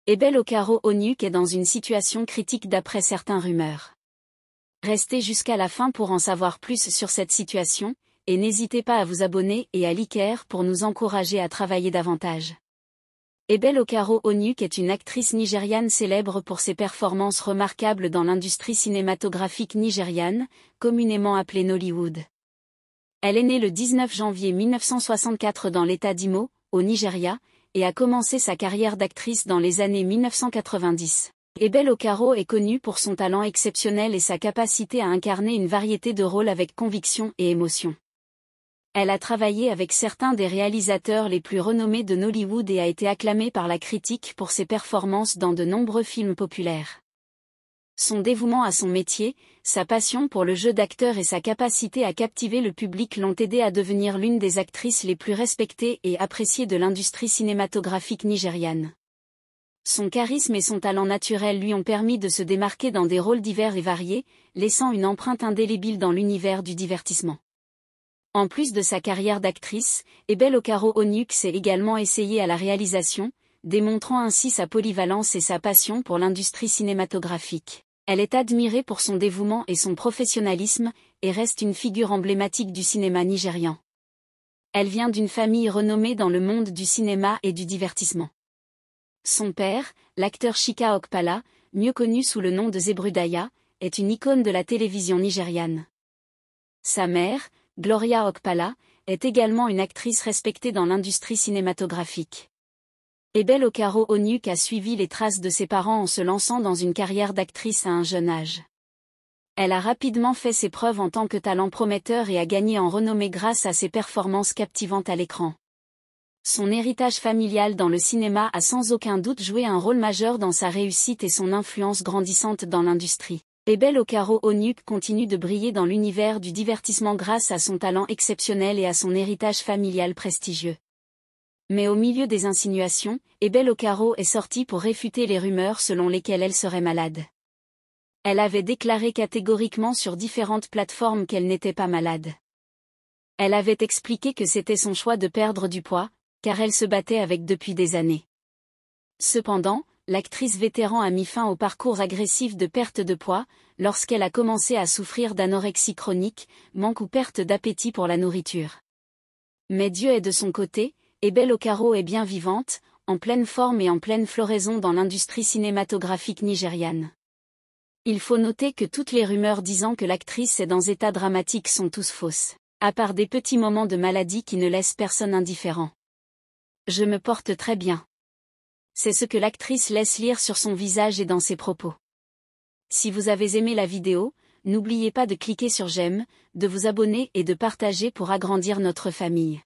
Ebel Okaro Onuk est dans une situation critique d'après certaines rumeurs. Restez jusqu'à la fin pour en savoir plus sur cette situation, et n'hésitez pas à vous abonner et à liker pour nous encourager à travailler davantage. Ebel Okaro Onuk est une actrice nigériane célèbre pour ses performances remarquables dans l'industrie cinématographique nigériane, communément appelée Nollywood. Elle est née le 19 janvier 1964 dans l'État d'Imo, au Nigeria, et a commencé sa carrière d'actrice dans les années 1990. Ebel Okaro est connue pour son talent exceptionnel et sa capacité à incarner une variété de rôles avec conviction et émotion. Elle a travaillé avec certains des réalisateurs les plus renommés de Nollywood et a été acclamée par la critique pour ses performances dans de nombreux films populaires. Son dévouement à son métier, sa passion pour le jeu d'acteur et sa capacité à captiver le public l'ont aidée à devenir l'une des actrices les plus respectées et appréciées de l'industrie cinématographique nigériane. Son charisme et son talent naturel lui ont permis de se démarquer dans des rôles divers et variés, laissant une empreinte indélébile dans l'univers du divertissement. En plus de sa carrière d'actrice, Ebel Okaro Onuk s'est également essayée à la réalisation, démontrant ainsi sa polyvalence et sa passion pour l'industrie cinématographique. Elle est admirée pour son dévouement et son professionnalisme, et reste une figure emblématique du cinéma nigérian. Elle vient d'une famille renommée dans le monde du cinéma et du divertissement. Son père, l'acteur Chika Okpala, mieux connu sous le nom de Zebrudaya, est une icône de la télévision nigériane. Sa mère, Gloria Okpala, est également une actrice respectée dans l'industrie cinématographique. Ebel Okaro Onuk a suivi les traces de ses parents en se lançant dans une carrière d'actrice à un jeune âge. Elle a rapidement fait ses preuves en tant que talent prometteur et a gagné en renommée grâce à ses performances captivantes à l'écran. Son héritage familial dans le cinéma a sans aucun doute joué un rôle majeur dans sa réussite et son influence grandissante dans l'industrie. Ebel Okaro Onuk continue de briller dans l'univers du divertissement grâce à son talent exceptionnel et à son héritage familial prestigieux. Mais au milieu des insinuations, Ebel Okaro est sortie pour réfuter les rumeurs selon lesquelles elle serait malade. Elle avait déclaré catégoriquement sur différentes plateformes qu'elle n'était pas malade. Elle avait expliqué que c'était son choix de perdre du poids, car elle se battait avec depuis des années. Cependant, l'actrice vétéran a mis fin au parcours agressif de perte de poids, lorsqu'elle a commencé à souffrir d'anorexie chronique, manque ou perte d'appétit pour la nourriture. Mais Dieu est de son côté, Ebel Okaro est bien vivante, en pleine forme et en pleine floraison dans l'industrie cinématographique nigériane. Il faut noter que toutes les rumeurs disant que l'actrice est dans état dramatique sont tous fausses, à part des petits moments de maladie qui ne laissent personne indifférent. Je me porte très bien. C'est ce que l'actrice laisse lire sur son visage et dans ses propos. Si vous avez aimé la vidéo, n'oubliez pas de cliquer sur j'aime, de vous abonner et de partager pour agrandir notre famille.